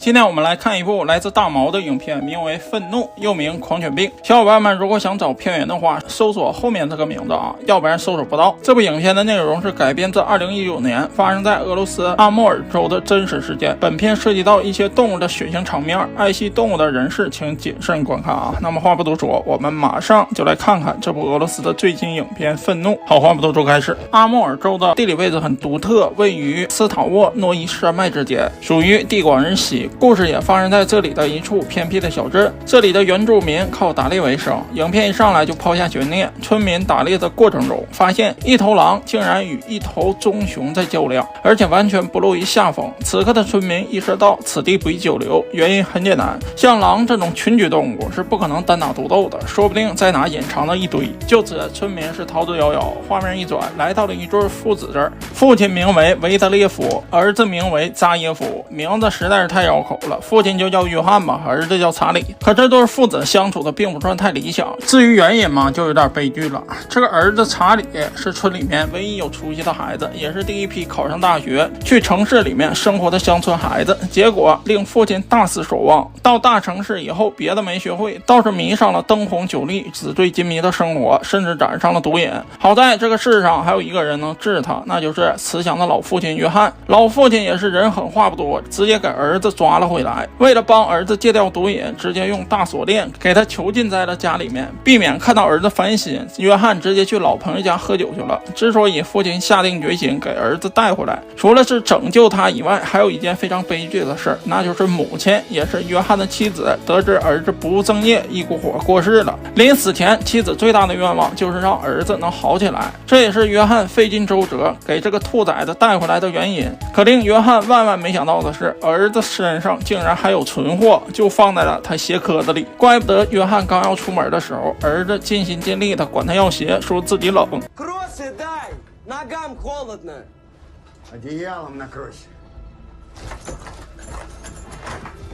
今天我们来看一部来自大毛的影片，名为《愤怒》，又名《狂犬病》。小伙伴们如果想找片源的话，搜索后面这个名字啊，要不然搜索不到。这部影片的内容是改编自2019年发生在俄罗斯阿穆尔州的真实事件。本片涉及到一些动物的血腥场面，爱惜动物的人士请谨慎观看啊。那么话不多说，我们马上就来看看这部俄罗斯的最新影片《愤怒》。好，话不多说，开始。阿穆尔州的地理位置很独特，位于斯塔沃诺伊山脉之间，属于地广人稀。故事也发生在这里的一处偏僻的小镇，这里的原住民靠打猎为生。影片一上来就抛下悬念，村民打猎的过程中发现一头狼竟然与一头棕熊在较量，而且完全不落于下风。此刻的村民意识到此地不宜久留，原因很简单，像狼这种群居动物是不可能单打独斗的，说不定在哪隐藏了一堆。就此村民是逃之夭夭。画面一转，来到了一对父子这儿，父亲名为维德列夫，儿子名为扎耶夫，名字实在是太绕口了。父亲就叫约翰吧，儿子叫查理。可这对父子相处的并不算太理想，至于原因嘛，就有点悲剧了。这个儿子查理是村里面唯一有出息的孩子，也是第一批考上大学去城市里面生活的乡村孩子，结果令父亲大失所望。到大城市以后，别的没学会，倒是迷上了灯红酒绿纸醉金迷的生活，甚至染上了毒瘾。好在这个世上还有一个人能治他，那就是慈祥的老父亲约翰。老父亲也是人狠话不多，直接给儿子抓了回来。为了帮儿子戒掉毒瘾，直接用大锁链给他囚禁在了家里面，避免看到儿子烦心。约翰直接去老朋友家喝酒去了。之所以父亲下定决心给儿子带回来，除了是拯救他以外，还有一件非常悲剧的事，那就是母亲也是约翰的妻子得知儿子不务正业，一股火过世了。临死前，妻子最大的愿望就是让儿子能好起来，这也是约翰费尽周折给这个兔崽子带回来的原因。可令约翰万万没想到的是，儿子身上竟然还有存货，就放在了他鞋壳子里。怪不得约翰刚要出门的时候，儿子尽心尽力的管他要鞋，说自己冷。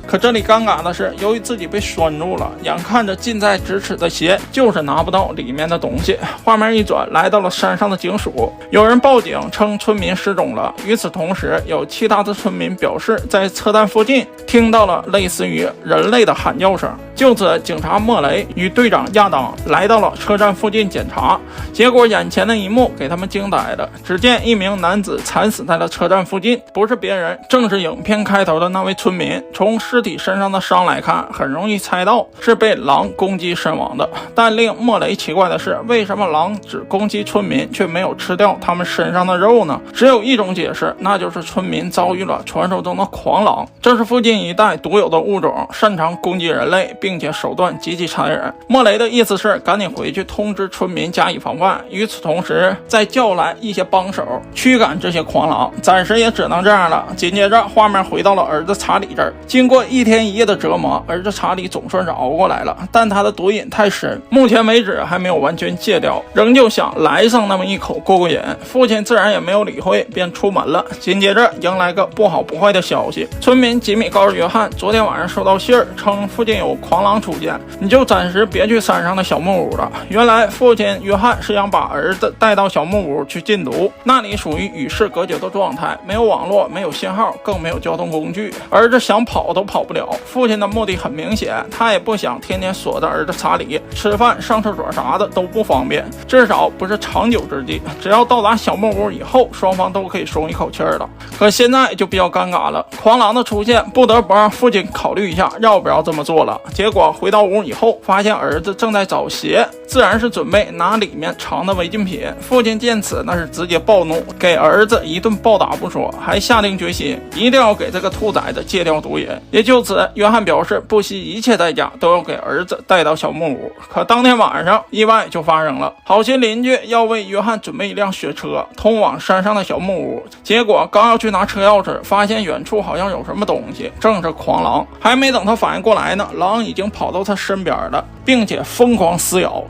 可这里尴尬的是，由于自己被拴住了，眼看着近在咫尺的鞋就是拿不到里面的东西。画面一转，来到了山上的警署，有人报警称村民失踪了。与此同时，有其他的村民表示在车站附近听到了类似于人类的喊叫声。就此，警察莫雷与队长亚当来到了车站附近检查，结果眼前的一幕给他们惊呆了。只见一名男子惨死在了车站附近，不是别人，正是影片开头的那位村民。从尸体身上的伤来看，很容易猜到是被狼攻击身亡的。但令莫雷奇怪的是，为什么狼只攻击村民，却没有吃掉他们身上的肉呢？只有一种解释，那就是村民遭遇了传说中的狂狼，这是附近一带独有的物种，擅长攻击人类，并且手段极其残忍。莫雷的意思是赶紧回去通知村民加以防范，与此同时再叫来一些帮手驱赶这些狂狼。暂时也只能这样了。紧接着画面回到了儿子查理这儿，经过1天1夜的折磨，儿子查理总算是熬过来了，但他的毒瘾太深，目前为止还没有完全戒掉，仍旧想来上那么一口过过瘾。父亲自然也没有理会，便出门了。紧接着迎来个不好不坏的消息，村民吉米告诉约翰，昨天晚上收到信儿，称附近有狂狼出现，你就暂时别去山上的小木屋了。原来父亲约翰是想把儿子带到小木屋去禁毒，那里属于与世隔绝的状态，没有网络，没有信号，更没有交通工具，儿子想跑都跑不了。父亲的目的很明显，他也不想天天锁着儿子查理，吃饭上厕所啥的都不方便，至少不是长久之计。只要到达小木屋以后，双方都可以松一口气了。可现在就比较尴尬了，狂狼的出现不得不让父亲考虑一下要不要这么做了。结果回到屋以后，发现儿子正在找鞋，自然是准备拿里面藏的违禁品。父亲见此那是直接暴怒，给儿子一顿暴打不说，还下定决心一定要给这个兔崽子戒掉毒瘾。也就此，约翰表示不惜一切代价都要给儿子带到小木屋。可当天晚上意外就发生了，好心邻居要为约翰准备一辆雪车通往山上的小木屋，结果刚要去拿车钥匙，发现远处好像有什么东西，正是狂狼。还没等他反应过来呢，狼已经跑到他身边了，并且疯狂撕咬。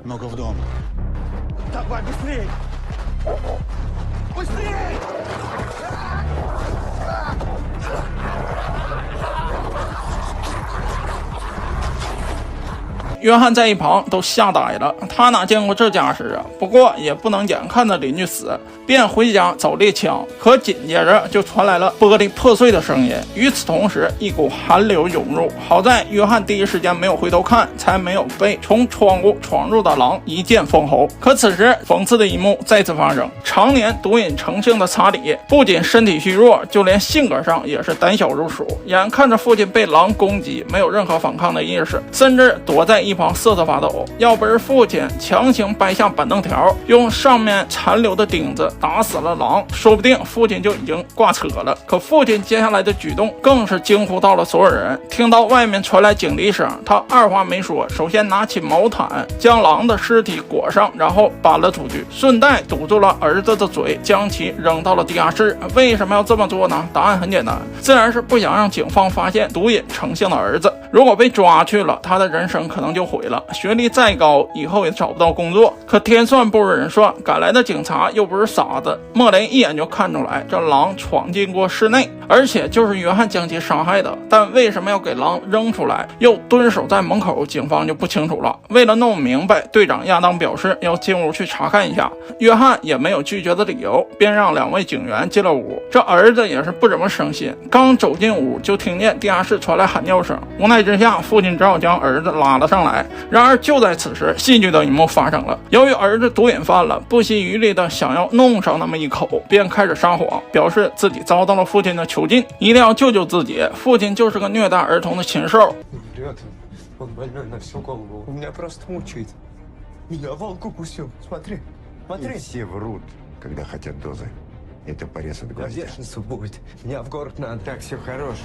много в дом. Давай быстрее! Быстрее! 约翰在一旁都吓呆了，他哪见过这架势啊？不过也不能眼看着邻居死，便回家找猎枪。可紧接着就传来了玻璃破碎的声音，与此同时一股寒流涌入。好在约翰第一时间没有回头看，才没有被从窗户闯入的狼一剑封喉。可此时讽刺的一幕再次发生，常年毒瘾成性的查理不仅身体虚弱，就连性格上也是胆小如鼠。眼看着父亲被狼攻击，没有任何反抗的意识，甚至躲在一旁瑟瑟发抖。要不是父亲强行掰下板凳条，用上面残留的钉子打死了狼，说不定父亲就已经挂车了。可父亲接下来的举动更是惊呼到了所有人。听到外面传来警笛声，他二话没说，首先拿起毛毯将狼的尸体裹上，然后搬了出去，顺带堵住了儿子的嘴，将其扔到了地下室。为什么要这么做呢？答案很简单，自然是不想让警方发现毒瘾成性的儿子。如果被抓去了，他的人生可能就毁了，学历再高，以后也找不到工作。可天算不如人算，赶来的警察又不是傻子，莫雷一眼就看出来这狼闯进过室内，而且就是约翰将其杀害的。但为什么要给狼扔出来，又蹲守在门口，警方就不清楚了。为了弄明白，队长亚当表示要进屋去查看一下，约翰也没有拒绝的理由，便让2位警员进了屋。这儿子也是不怎么省心，刚走进屋就听见地下室传来喊叫声，无奈之下，父亲只好将儿子拉了上来。然而就在此时，戏剧的一幕发生了。由于儿子毒瘾犯了，不惜余力的想要弄上那么一口，便开始撒谎，表示自己遭到了父亲的囚禁，一定要救救自己，父亲就是个虐待儿童的禽兽。Он больной на всю голову. Он меня просто мучает. Меня волк укусил. Смотри. И все врут, когда хотят дозы. Это порез от гвоздя. Бешенство будет. Меня в город надо. Так, все хорош.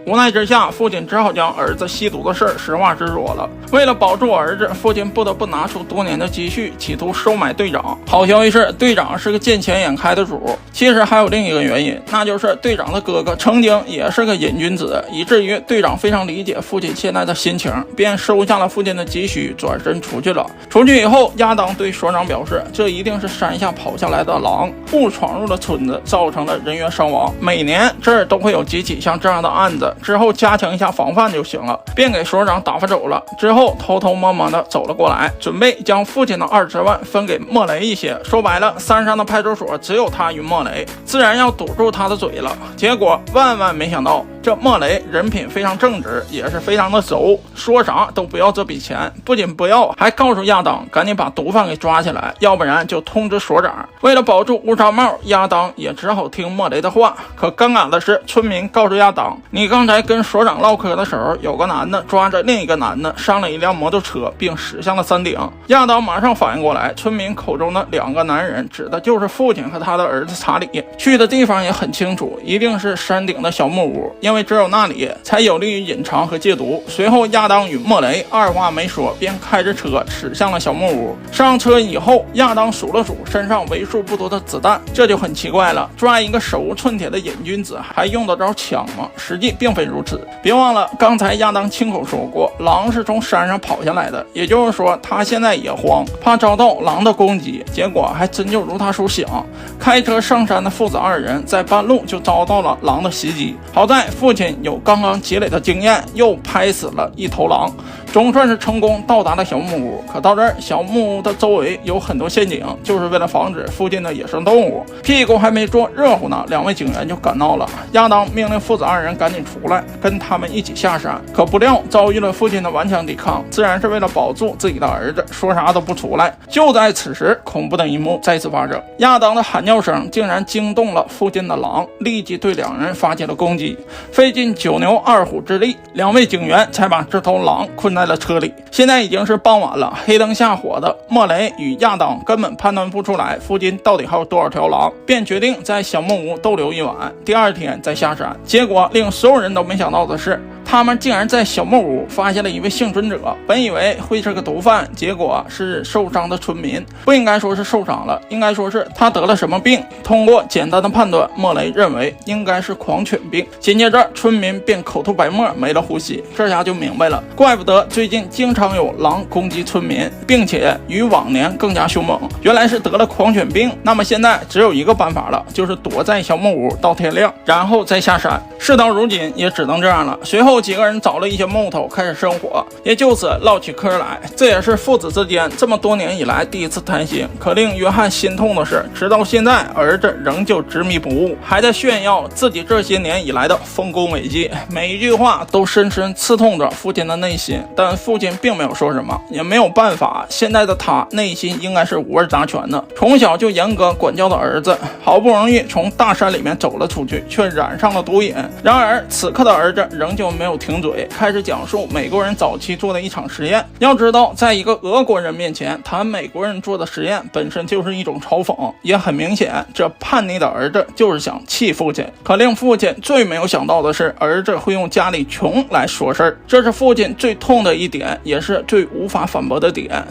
无奈之下，父亲只好将儿子吸毒的事实话实说了。为了保住儿子，父亲不得不拿出多年的积蓄，企图收买队长。好消息是，队长是个见钱眼开的主。其实还有另一个原因，那就是队长的哥哥曾经也是个瘾君子，以至于队长非常理解父亲现在的心情，便收下了父亲的积蓄，转身出去了。出去以后，亚当对所长表示，这一定是山下跑下来的狼，误闯入了村子，造成了人员伤亡。每年这儿都会有几起像这样的案子。之后加强一下防范就行了，便给所长打发走了。之后偷偷摸摸的走了过来，准备将父亲的20万分给莫雷一些。说白了，山上的派出所只有他与莫雷，自然要堵住他的嘴了。结果万万没想到，这莫雷人品非常正直，也是非常的熟，说啥都不要这笔钱，不仅不要，还告诉亚当赶紧把毒贩给抓起来，要不然就通知所长。为了保住乌纱帽，亚当也只好听莫雷的话。可尴尬的是，村民告诉亚当，你刚才跟所长唠嗑的时候，有个男的抓着另一个男的上了一辆摩托车，并驶向了山顶。亚当马上反应过来，村民口中的2个男人指的就是父亲和他的儿子查理。去的地方也很清楚，一定是山顶的小木屋，因为只有那里才有利于隐藏和戒毒。随后亚当与莫雷二话没说，便开着车驶向了小木屋。上车以后，亚当数了数身上为数不多的子弹，这就很奇怪了，抓一个手无寸铁的瘾君子还用得着枪吗？实际并非如此。别忘了，刚才亚当亲口说过，狼是从山上跑下来的，也就是说他现在也慌，怕遭到狼的攻击。结果还真就如他所想，开车上山的父子2人在半路就遭到了狼的袭击。好在父亲有刚刚积累的经验，又拍死了一头狼，总算是成功到达了小木屋。可到这儿，小木屋的周围有很多陷阱，就是为了防止附近的野生动物。屁股还没坐热乎呢，2位警员就赶到了。亚当命令父子2人赶紧出来，跟他们一起下山。可不料遭遇了父亲的顽强抵抗，自然是为了保住自己的儿子，说啥都不出来。就在此时，恐怖的一幕再次发生，亚当的喊叫声竟然惊动了附近的狼，立即对2人发起了攻击。费尽9牛2虎之力，2位警员才把这头狼困在了车里。现在已经是傍晚了，黑灯瞎火的，莫雷与亚当根本判断不出来附近到底还有多少条狼，便决定在小木屋逗留一晚，第2天再下山。结果令所有人都没想到的是，他们竟然在小木屋发现了一位幸存者。本以为会是个毒贩，结果是受伤的村民。不应该说是受伤了，应该说是他得了什么病。通过简单的判断，莫雷认为应该是狂犬病。紧接着村民便口吐白沫，没了呼吸。这下就明白了，怪不得最近经常有狼攻击村民，并且与往年更加凶猛，原来是得了狂犬病。那么现在只有一个办法了，就是躲在小木屋到天亮，然后再下山。事到如今也只能这样了。随后几个人找了一些木头开始生火，也就此唠起嗑来。这也是父子之间这么多年以来第一次谈心。可令约翰心痛的是，直到现在儿子仍旧执迷不悟，还在炫耀自己这些年以来的丰功伟绩，每一句话都深深刺痛着父亲的内心。但父亲并没有说什么，也没有办法。现在的他内心应该是五味杂全的。从小就严格管教的儿子，好不容易从大山里面走了出去，却染上了毒瘾。然而此刻的儿子仍旧没有停嘴，开始讲述美国人早期做的一场实验。要知道，在一个俄国人面前谈美国人做的实验，本身就是一种嘲讽。也很明显，这叛逆的儿子就是想气父亲。可令父亲最没有想到的是，儿子会用家里穷来说事儿，这是父亲最痛的一点，也是最无法反驳的点。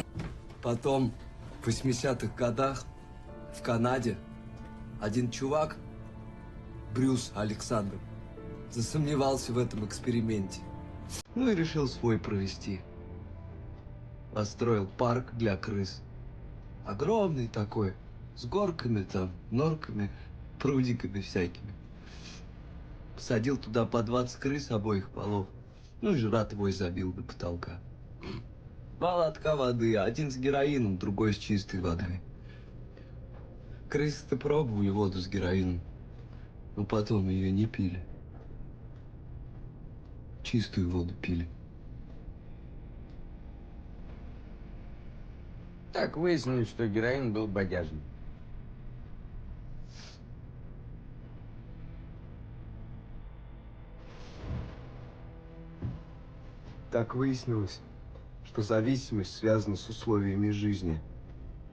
Потом, в 80-х годах, в Канаде, один чувак, Брюс Александр, засомневался в этом эксперименте. Ну и решил свой провести. Построил парк для крыс. Огромный такой, с горками там, норками, прудиками всякими. Посадил туда по 20 крыс обоих полов. Ну и жрат его забил до потолка. 2 лотка воды, один с героином, другой с чистой водой. Крысы-то пробовали воду с героином, но потом ее не пили. Чистую воду пили. Так выяснилось, что героин был бодяжный. Так выяснилось, что зависимость связана с условиями жизни.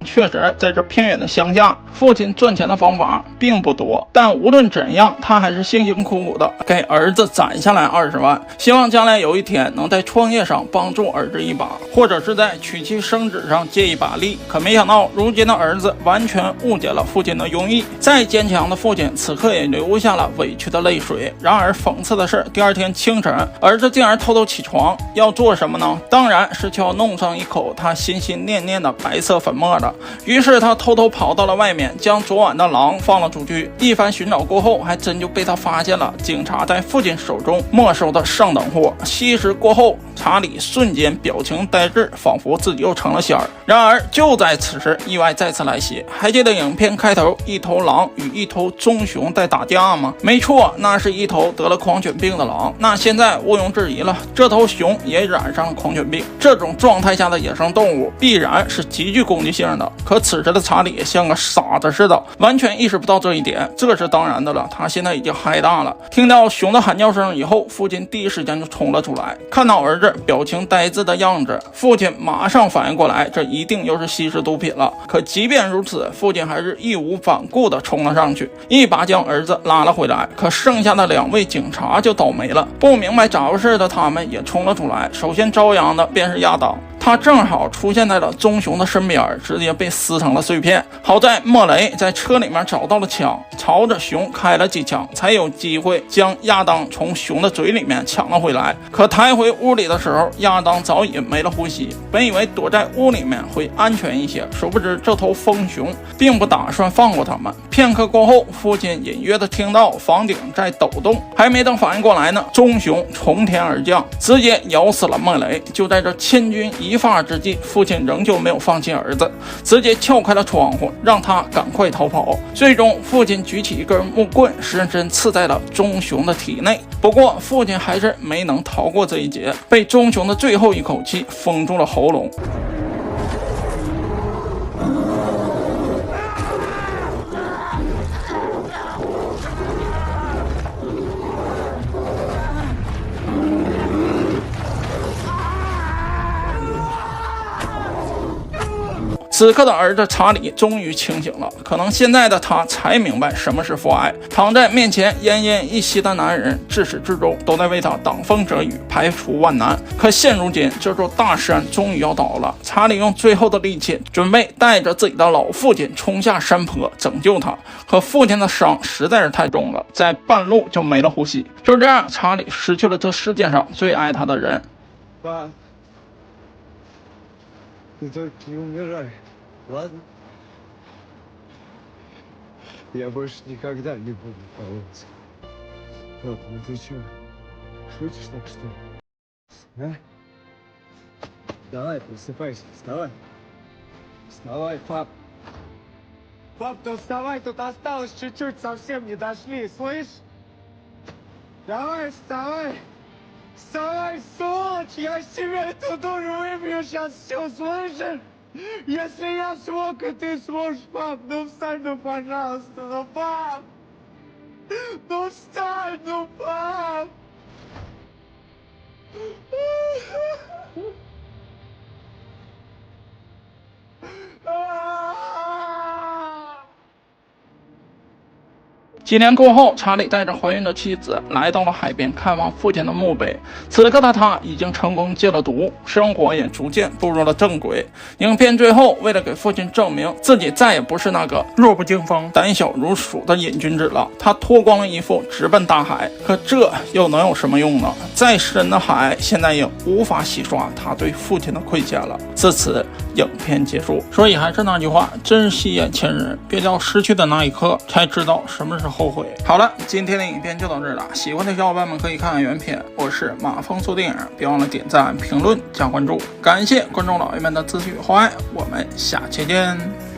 确实，在这偏远的乡下，父亲赚钱的方法并不多，但无论怎样，他还是辛辛苦苦的给儿子攒下来20万，希望将来有一天能在创业上帮助儿子一把，或者是在娶妻生子上借一把力。可没想到，如今的儿子完全误解了父亲的用意，再坚强的父亲此刻也流下了委屈的泪水。然而讽刺的是，第二天清晨，儿子竟然偷偷起床，要做什么呢？当然是要弄上一口他心心念念的白色粉末了。于是他偷偷跑到了外面，将昨晚的狼放了出去。一番寻找过后，还真就被他发现了。警察在父亲手中没收的上等货。吸食过后，查理瞬间表情呆滞，仿佛自己又成了仙儿。然而就在此时，意外再次来袭。还记得影片开头一头狼与一头棕熊在打架吗？没错，那是一头得了狂犬病的狼。那现在毋庸置疑了，这头熊也染上了狂犬病。这种状态下的野生动物必然是极具攻击性的。可此时的查理像个傻子似的，完全意识不到这一点。这是当然的了，他现在已经嗨大了。听到熊的喊叫声以后，父亲第一时间就冲了出来。看到儿子表情呆滞的样子，父亲马上反应过来，这一定又是吸食毒品了。可即便如此，父亲还是义无反顾地冲了上去，一把将儿子拉了回来。可剩下的2位警察就倒霉了，不明白咋回事的他们也冲了出来。首先遭殃的便是亚当，他正好出现在了棕熊的身边，直接被撕成了碎片。好在莫雷在车里面找到了枪，朝着熊开了几枪，才有机会将亚当从熊的嘴里面抢了回来。可抬回屋里的时候，亚当早已没了呼吸。本以为躲在屋里面会安全一些，殊不知这头疯熊并不打算放过他们。片刻过后，父亲隐约的听到房顶在抖动，还没等反应过来呢，棕熊从天而降，直接咬死了莫雷。就在这千钧一发之际，父亲仍旧没有放弃儿子，直接撬开了窗户，让他赶快逃跑。最终，父亲举起一根木棍，深深刺在了棕熊的体内。不过，父亲还是没能逃过这一劫，被棕熊的最后一口气封住了喉咙。此刻的儿子查理终于清醒了，可能现在的他才明白什么是父爱。躺在面前奄奄一息的男人，至始至终都在为他挡风遮雨，排除万难。可现如今，这座大山终于要倒了，查理用最后的力气，准备带着自己的老父亲冲下山坡拯救他。可父亲的伤实在是太重了，在半路就没了呼吸。就这样，查理失去了这世界上最爱他的人。Пап, ты только не умирай, ладно? Я больше никогда не буду бороться. Пап, ну ты чё? Шутишь так, что ли? А? Давай, просыпайся, вставай. Вставай, пап. Пап, ну вставай, тут осталось чуть-чуть, совсем не дошли, слышь? Давай, вставай. Вставай, сволочь, я с тебя эту дуру выбью сейчас все, слышишь? Если я смог, и ты сможешь, пап, ну встань, ну пожалуйста, ну пап! Ну встань, ну пап! А-а-а! 几年过后，查理带着怀孕的妻子来到了海边看望父亲的墓碑。此刻的他已经成功戒了毒，生活也逐渐步入了正轨。影片最后，为了给父亲证明自己再也不是那个弱不禁风、胆小如鼠的瘾君子了，他脱光了衣服直奔大海。可这又能有什么用呢？再深的海，现在也无法洗刷他对父亲的亏欠了。自此，影片结束。所以还是那句话，珍惜眼前人，别到失去的那一刻才知道什么是后悔。好了，今天的影片就到这儿了，喜欢的小伙伴们可以看看原片。我是马蜂说电影，别忘了点赞、评论、加关注，感谢观众老爷们的支持与厚爱，我们下期见。